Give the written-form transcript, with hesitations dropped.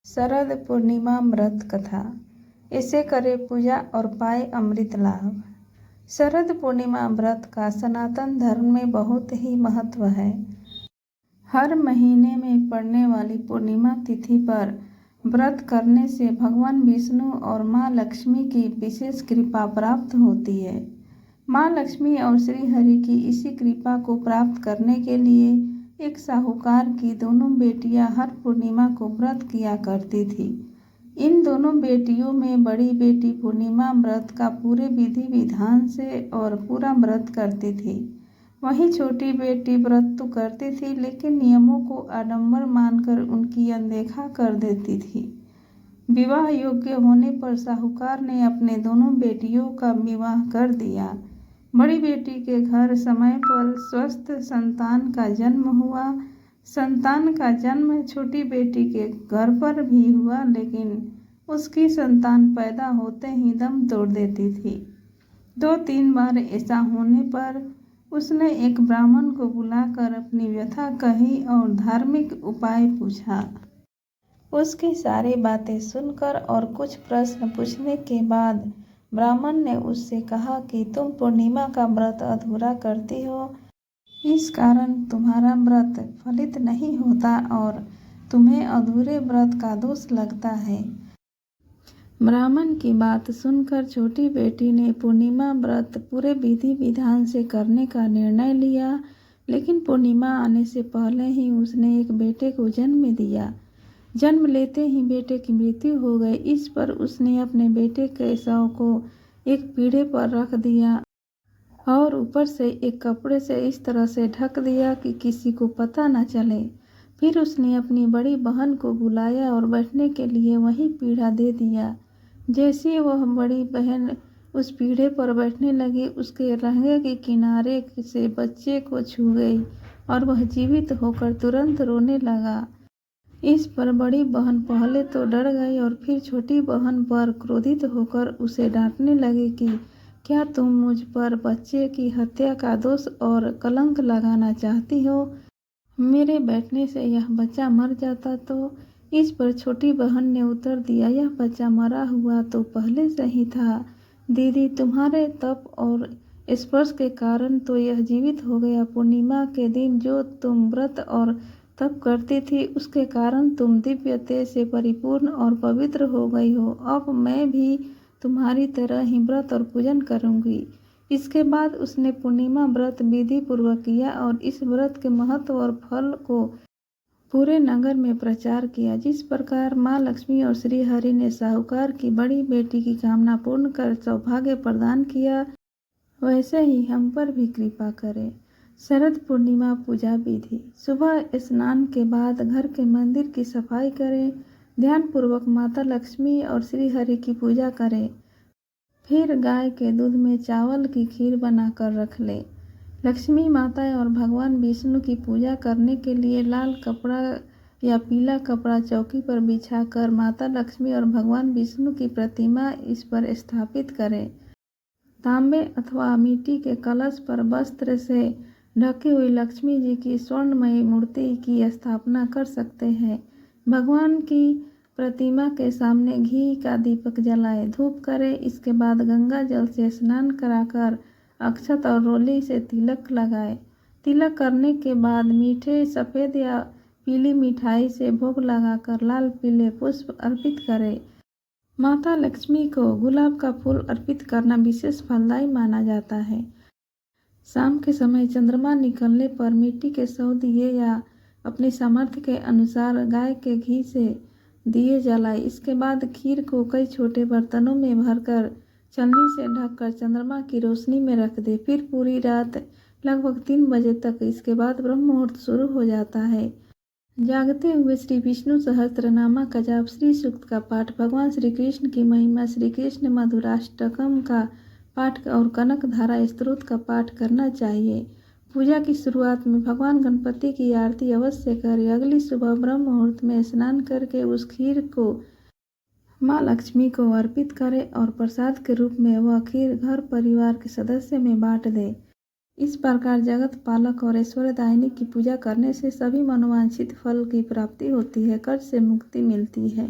शरद पूर्णिमा व्रत कथा। इसे करे पूजा और पाए अमृत लाभ। शरद पूर्णिमा व्रत का सनातन धर्म में बहुत ही महत्व है। हर महीने में पड़ने वाली पूर्णिमा तिथि पर व्रत करने से भगवान विष्णु और माँ लक्ष्मी की विशेष कृपा प्राप्त होती है। माँ लक्ष्मी और श्री हरि की इसी कृपा को प्राप्त करने के लिए एक साहूकार की दोनों बेटियां हर पूर्णिमा को व्रत किया करती थी। इन दोनों बेटियों में बड़ी बेटी पूर्णिमा व्रत का पूरे विधि विधान से और पूरा व्रत करती थी। वहीं छोटी बेटी व्रत तो करती थी लेकिन नियमों को आडंबर मानकर उनकी अनदेखा कर देती थी। विवाह योग्य होने पर साहूकार ने अपने दोनों बेटियों का विवाह कर दिया। बड़ी बेटी के घर समय पर स्वस्थ संतान का जन्म हुआ। संतान का जन्म छोटी बेटी के घर पर भी हुआ लेकिन उसकी संतान पैदा होते ही दम तोड़ देती थी। 2-3 बार ऐसा होने पर उसने एक ब्राह्मण को बुलाकर अपनी व्यथा कही और धार्मिक उपाय पूछा। उसकी सारी बातें सुनकर और कुछ प्रश्न पूछने के बाद ब्राह्मण ने उससे कहा कि तुम पूर्णिमा का व्रत अधूरा करती हो, इस कारण तुम्हारा व्रत फलित नहीं होता और तुम्हें अधूरे व्रत का दोष लगता है। ब्राह्मण की बात सुनकर छोटी बेटी ने पूर्णिमा व्रत पूरे विधि विधान से करने का निर्णय लिया, लेकिन पूर्णिमा आने से पहले ही उसने एक बेटे को जन्म दिया। जन्म लेते ही बेटे की मृत्यु हो गई। इस पर उसने अपने बेटे के शव को एक पीढ़े पर रख दिया और ऊपर से एक कपड़े से इस तरह से ढक दिया कि किसी को पता न चले। फिर उसने अपनी बड़ी बहन को बुलाया और बैठने के लिए वही पीढ़ा दे दिया। जैसे वह बड़ी बहन उस पीढ़े पर बैठने लगी, उसके लहंगे के किनारे से बच्चे को छू गई और वह जीवित होकर तुरंत रोने लगा। इस पर बड़ी बहन पहले तो डर गई और फिर छोटी बहन पर क्रोधित होकर उसे डांटने लगी कि क्या तुम मुझ पर बच्चे की हत्या का दोष और कलंक लगाना चाहती हो? मेरे बैठने से यह बच्चा मर जाता तो? इस पर छोटी बहन ने उत्तर दिया, यह बच्चा मरा हुआ तो पहले से ही था दीदी, तुम्हारे तप और स्पर्श के कारण तो यह जीवित हो गया। पूर्णिमा के दिन जो तुम व्रत और तप करती थी उसके कारण तुम दिव्य तेज से परिपूर्ण और पवित्र हो गई हो। अब मैं भी तुम्हारी तरह ही व्रत और पूजन करूंगी। इसके बाद उसने पूर्णिमा व्रत विधि पूर्वक किया और इस व्रत के महत्व और फल को पूरे नगर में प्रचार किया। जिस प्रकार माँ लक्ष्मी और श्री हरि ने साहूकार की बड़ी बेटी की कामना पूर्ण कर सौभाग्य प्रदान किया, वैसे ही हम पर भी कृपा करें। शरद पूर्णिमा पूजा विधि। सुबह स्नान के बाद घर के मंदिर की सफाई करें। ध्यान पूर्वक माता लक्ष्मी और श्री हरि की पूजा करें। फिर गाय के दूध में चावल की खीर बनाकर रख लें। लक्ष्मी माता और भगवान विष्णु की पूजा करने के लिए लाल कपड़ा या पीला कपड़ा चौकी पर बिछाकर माता लक्ष्मी और भगवान विष्णु की प्रतिमा इस पर स्थापित करें। तांबे अथवा मिट्टी के कलश पर वस्त्र से ढकी हुई लक्ष्मी जी की स्वर्णमयी मूर्ति की स्थापना कर सकते हैं। भगवान की प्रतिमा के सामने घी का दीपक जलाएं, धूप करें। इसके बाद गंगा जल से स्नान कराकर अक्षत और रोली से तिलक लगाएं। तिलक करने के बाद मीठे सफ़ेद या पीली मिठाई से भोग लगाकर लाल पीले पुष्प अर्पित करें। माता लक्ष्मी को गुलाब का फूल अर्पित करना विशेष फलदायी माना जाता है। शाम के समय चंद्रमा निकलने पर मिट्टी के 100 दिए या अपनी सामर्थ्य के अनुसार गाय के घी से दिए जलाएं। इसके बाद खीर को कई छोटे बर्तनों में भरकर चन्नी से ढककर चंद्रमा की रोशनी में रख दे। फिर पूरी रात लगभग 3 बजे तक इसके बाद ब्रह्म मुहूर्त शुरू हो जाता है। जागते हुए श्री विष्णु सहस्त्रनामा का जाप, श्री सूक्त का पाठ, भगवान श्री कृष्ण की महिमा, श्री कृष्ण मधुराष्टकम का पाठ और कनक धारा स्तोत्र का पाठ करना चाहिए। पूजा की शुरुआत में भगवान गणपति की आरती अवश्य करें। अगली सुबह ब्रह्म मुहूर्त में स्नान करके उस खीर को माँ लक्ष्मी को अर्पित करें और प्रसाद के रूप में वह खीर घर परिवार के सदस्य में बांट दें। इस प्रकार जगत पालक और ऐश्वर्यदायिनी की पूजा करने से सभी मनोवांछित फल की प्राप्ति होती है, कर्ज से मुक्ति मिलती है।